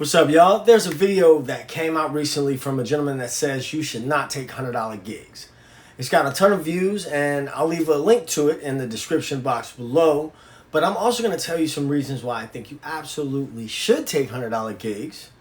What's up, y'all? There's a video that came out recently from a gentleman that says you should not take $100 gigs. It's got a ton of views, and I'll leave a link to it in the description box below. But I'm also going to tell you some reasons why I think you absolutely should take $100 gigs,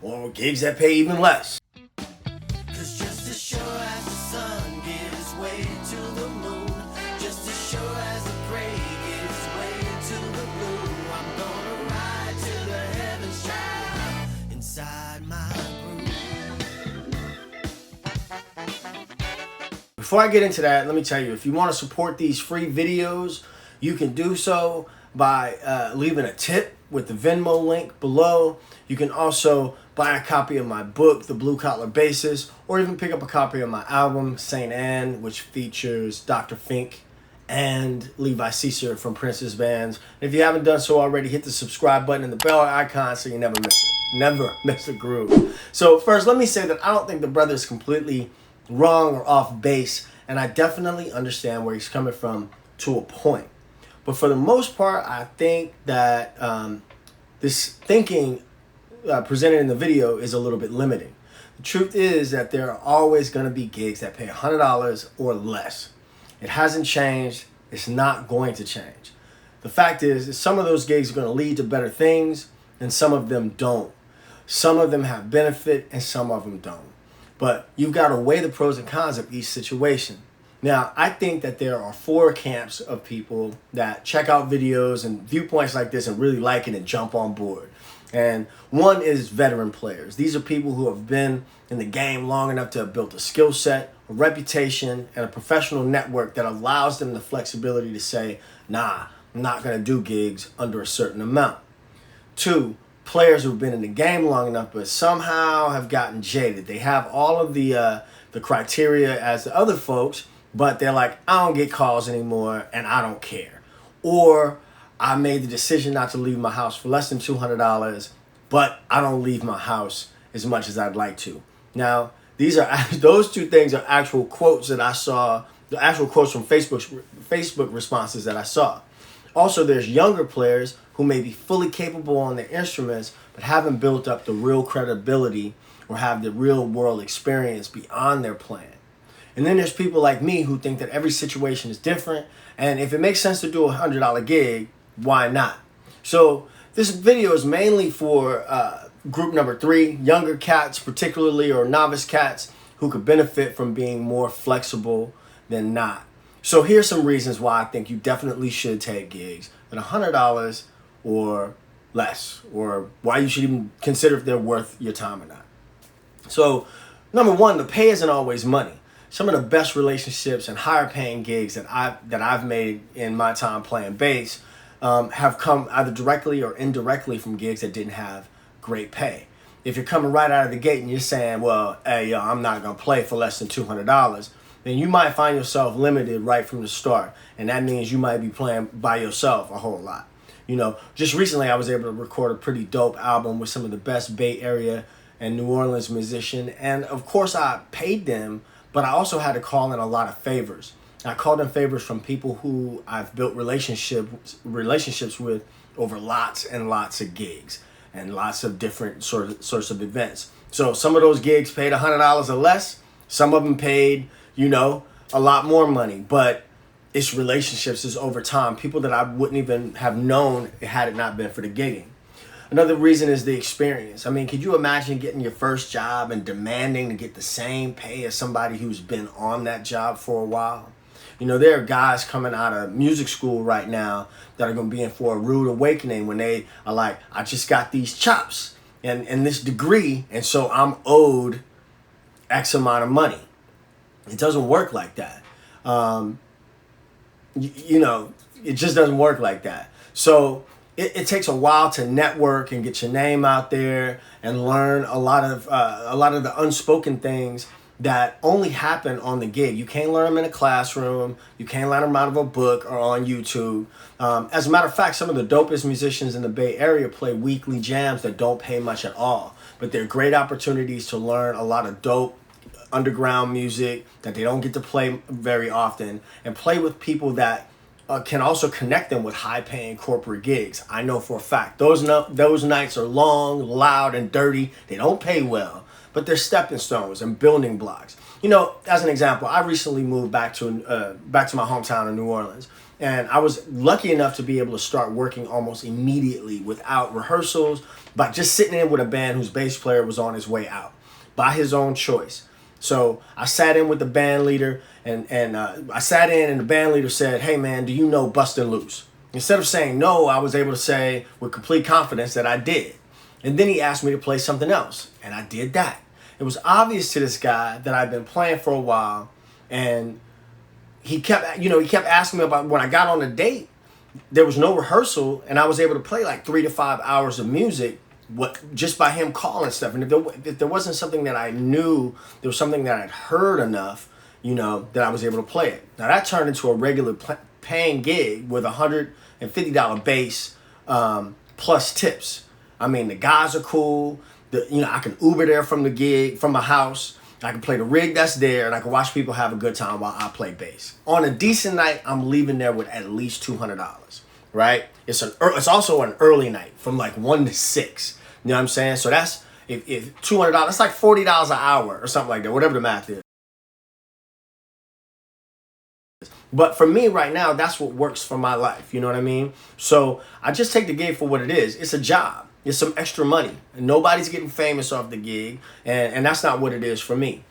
or gigs that pay even less. Before I get into that, let me tell you, if you want to support these free videos, you can do so by leaving a tip with the Venmo link below. You can also buy a copy of my book, The Blue Collar Bassist, or even pick up a copy of my album, Saint Anne, which features Dr. Fink and Levi Seacer from Prince's Bands. And if you haven't done so already, hit the subscribe button and the bell icon so you never miss it. Never miss a groove. So first, let me say that I don't think the brother is completely wrong or off base, and I definitely understand where he's coming from to a point. But for the most part, I think that this thinking presented in the video is a little bit limiting. The truth is that there are always going to be gigs that pay $100 or less. It hasn't changed. It's not going to change. The fact is that some of those gigs are going to lead to better things, and some of them don't. Some of them have benefit, and some of them don't. But you've got to weigh the pros and cons of each situation. Now, I think that there are four camps of people that check out videos and viewpoints like this and really like it and jump on board. And one is veteran players. These are people who have been in the game long enough to have built a skill set, a reputation, and a professional network that allows them the flexibility to say, nah, I'm not going to do gigs under a certain amount. Two, players who've been in the game long enough but somehow have gotten jaded. They have all of the criteria as the other folks, but they're like, I don't get calls anymore and I don't care. Or I made the decision not to leave my house for less than $200, but I don't leave my house as much as I'd like to. Now, those two things are actual quotes that I saw, the actual quotes from Facebook responses that I saw. Also, there's younger players who may be fully capable on their instruments, but haven't built up the real credibility or have the real world experience beyond their playing. And then there's people like me who think that every situation is different, and if it makes sense to do a $100 gig, why not? So this video is mainly for group number 3, younger cats particularly, or novice cats who could benefit from being more flexible than not. So here's some reasons why I think you definitely should take gigs at $100 or less, or why you should even consider if they're worth your time or not. So number one, the pay isn't always money. Some of the best relationships and higher paying gigs that I've made in my time playing bass have come either directly or indirectly from gigs that didn't have great pay. If you're coming right out of the gate and you're saying, well, hey, yo, I'm not going to play for less than $200, then you might find yourself limited right from the start. And that means you might be playing by yourself a whole lot. You know, just recently I was able to record a pretty dope album with some of the best Bay Area and New Orleans musicians. And of course I paid them, but I also had to call in a lot of favors. I called in favors from people who I've built relationships with over lots and lots of gigs and lots of different sorts of events. So some of those gigs paid $100 or less. Some of them paid, you know, a lot more money, but it's relationships, it's over time. People that I wouldn't even have known had it not been for the gigging. Another reason is the experience. I mean, could you imagine getting your first job and demanding to get the same pay as somebody who's been on that job for a while? You know, there are guys coming out of music school right now that are going to be in for a rude awakening when they are like, I just got these chops and this degree, and so I'm owed X amount of money. It doesn't work like that. You know, it just doesn't work like that. So it takes a while to network and get your name out there and learn a lot of the unspoken things that only happen on the gig. You can't learn them in a classroom. You can't learn them out of a book or on YouTube. As a matter of fact, some of the dopest musicians in the Bay Area play weekly jams that don't pay much at all, but they're great opportunities to learn a lot of dope underground music that they don't get to play very often, and play with people that can also connect them with high-paying corporate gigs. I know for a fact. Those nights are long, loud, and dirty. They don't pay well, but they're stepping stones and building blocks. You know, as an example, I recently moved back to my hometown in New Orleans, and I was lucky enough to be able to start working almost immediately without rehearsals, by just sitting in with a band whose bass player was on his way out by his own choice. So I sat in with the band leader, and I sat in, and the band leader said, "Hey man, do you know Bustin' Loose?" Instead of saying no, I was able to say with complete confidence that I did. And then he asked me to play something else, and I did that. It was obvious to this guy that I'd been playing for a while, and he kept asking me about when I got on a date. There was no rehearsal, and I was able to play like 3 to 5 hours of music just by him calling stuff. And if there wasn't something that I knew, there was something that I'd heard enough, that I was able to play it. Now that turned into a regular paying gig with $150 bass plus tips. I mean, the guys are cool. I can Uber there from the gig, from my house. I can play the rig that's there, and I can watch people have a good time while I play bass. On a decent night, I'm leaving there with at least $200, right? It's also an early night from like 1 to 6. You know what I'm saying? So that's, if $200, that's like $40 an hour or something like that, whatever the math is. But for me right now, that's what works for my life. You know what I mean? So I just take the gig for what it is. It's a job. It's some extra money. And nobody's getting famous off the gig. And that's not what it is for me.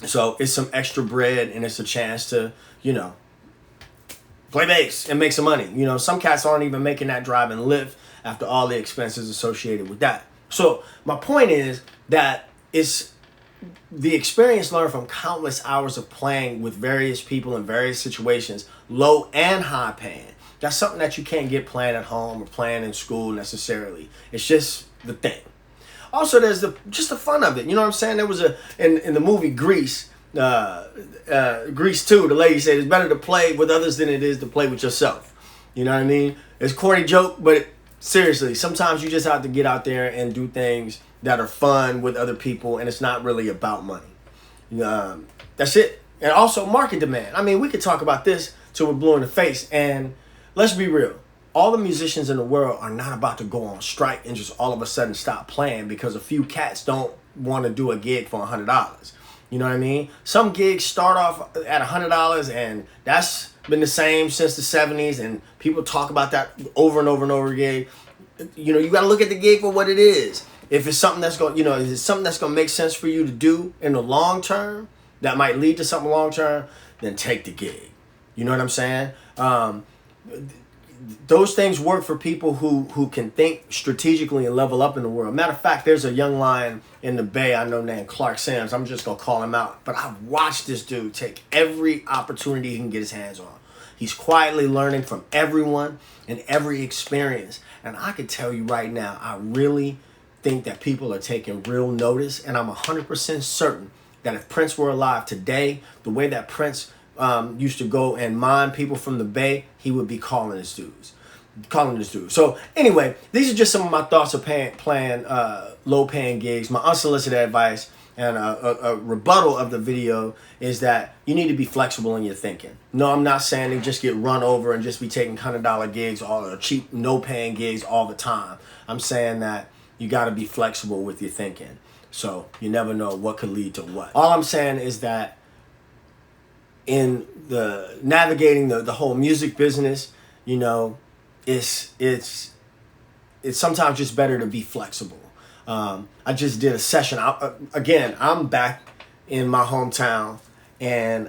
So it's some extra bread, and it's a chance to, play bass and make some money. Some cats aren't even making that drive and live after all the expenses associated with that. So my point is that it's the experience learned from countless hours of playing with various people in various situations, low and high paying. That's something that you can't get playing at home or playing in school necessarily. It's just the thing. Also, there's just the fun of it. You know what I'm saying? There was in the movie Grease, Grease 2, the lady said it's better to play with others than it is to play with yourself. You know what I mean? It's a corny joke, but seriously, sometimes you just have to get out there and do things that are fun with other people, and it's not really about money. That's it. And also market demand. I mean, we could talk about this till we're blue in the face, and let's be real. All the musicians in the world are not about to go on strike and just all of a sudden stop playing because a few cats don't want to do a gig for $100. You know what I mean? Some gigs start off at $100, and that's been the same since the 70s, and people talk about that over and over and over again. You got to look at the gig for what it is. If it's something that's going, is it something that's going to make sense for you to do in the long term, that might lead to something long term, then take the gig. You know what I'm saying? Those things work for people who can think strategically and level up in the world. Matter of fact, there's a young lion in the Bay I know named Clark Sims. I'm just going to call him out. But I've watched this dude take every opportunity he can get his hands on. He's quietly learning from everyone and every experience. And I can tell you right now, I really think that people are taking real notice. And I'm 100% certain that if Prince were alive today, the way that Prince used to go and mine people from the Bay, he would be calling his dudes. So anyway, these are just some of my thoughts of playing low-paying gigs. My unsolicited advice and a rebuttal of the video is that you need to be flexible in your thinking. No, I'm not saying to just get run over and just be taking $100 gigs or cheap, no-paying gigs all the time. I'm saying that you got to be flexible with your thinking. So you never know what could lead to what. All I'm saying is that in the navigating the whole music business, it's sometimes just better to be flexible. I just did a session. I'm back in my hometown, and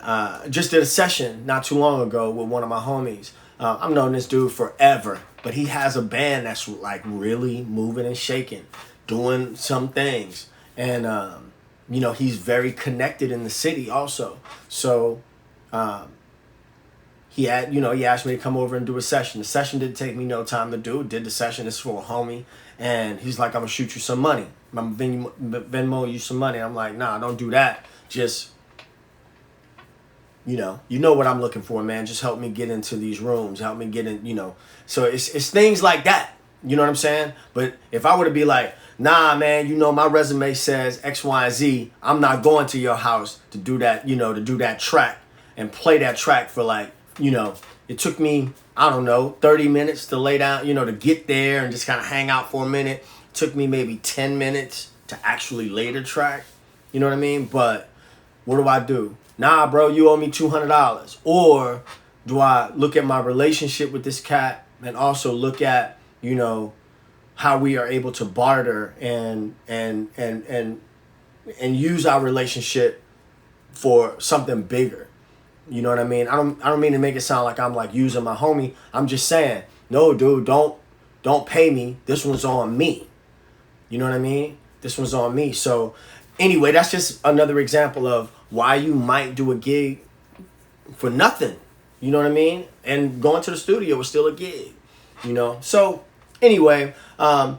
just did a session not too long ago with one of my homies. I've known this dude forever, but he has a band that's like really moving and shaking, doing some things, and he's very connected in the city also. So he asked me to come over and do a session. The session didn't take me no time to do. Did the session. It's for a homie. And he's like, I'm going to shoot you some money. I'm Venmo you some money. I'm like, nah, don't do that. Just, you know what I'm looking for, man. Just help me get into these rooms. Help me get in, So it's things like that. You know what I'm saying? But if I were to be like, nah, man, my resume says X, Y, and Z. I'm not going to your house to do that, to do that track and play that track for like, It took me, I don't know, 30 minutes to lay down, you know, to get there and just kind of hang out for a minute. It took me maybe 10 minutes to actually lay the track. You know what I mean? But what do? Nah, bro, you owe me $200. Or do I look at my relationship with this cat and also look at, you know, how we are able to barter and use our relationship for something bigger. You know what I mean? I don't mean to make it sound like I'm like using my homie. I'm just saying, no, dude, don't pay me. This one's on me. You know what I mean? This one's on me. So anyway, that's just another example of why you might do a gig for nothing. You know what I mean? And going to the studio is still a gig. You know? So anyway, I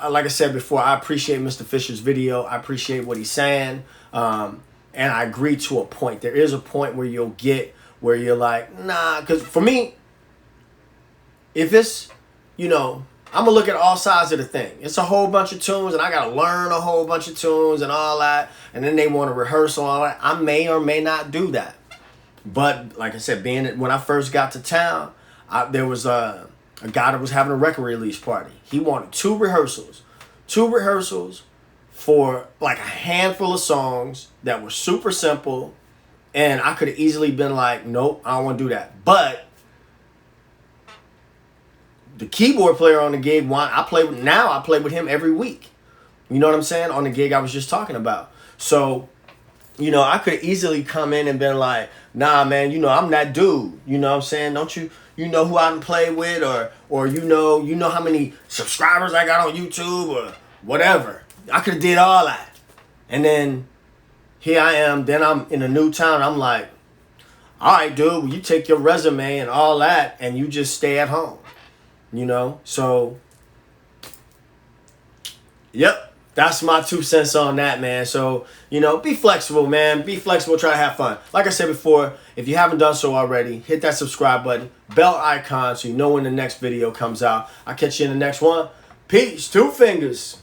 like I said before, I appreciate Mr. Fisher's video. I appreciate what he's saying. And I agree to a point. There is a point where you'll get where you're like, nah, because for me, if it's, you know, I'm going to look at all sides of the thing. It's a whole bunch of tunes, and I got to learn a whole bunch of tunes and all that, and then they want to rehearse all that. I may or may not do that. But like I said, when I first got to town, there was a guy that was having a record release party. He wanted two rehearsals for like a handful of songs that were super simple, and I could have easily been like, nope, I don't want to do that. But the keyboard player on the gig, I play with him every week. You know what I'm saying? On the gig I was just talking about. So, you know, I could easily come in and been like, nah, man, you know, I'm that dude. You know what I'm saying? Don't you know who I done play with, or you know how many subscribers I got on YouTube or whatever. I could have did all that. And then here I am. Then I'm in a new town. I'm like, all right, dude, well, you take your resume and all that and you just stay at home. You know? So, yep. That's my 2 cents on that, man. So, you know, be flexible, man. Be flexible. Try to have fun. Like I said before, if you haven't done so already, hit that subscribe button. Bell icon so you know when the next video comes out. I'll catch you in the next one. Peace. 2 fingers.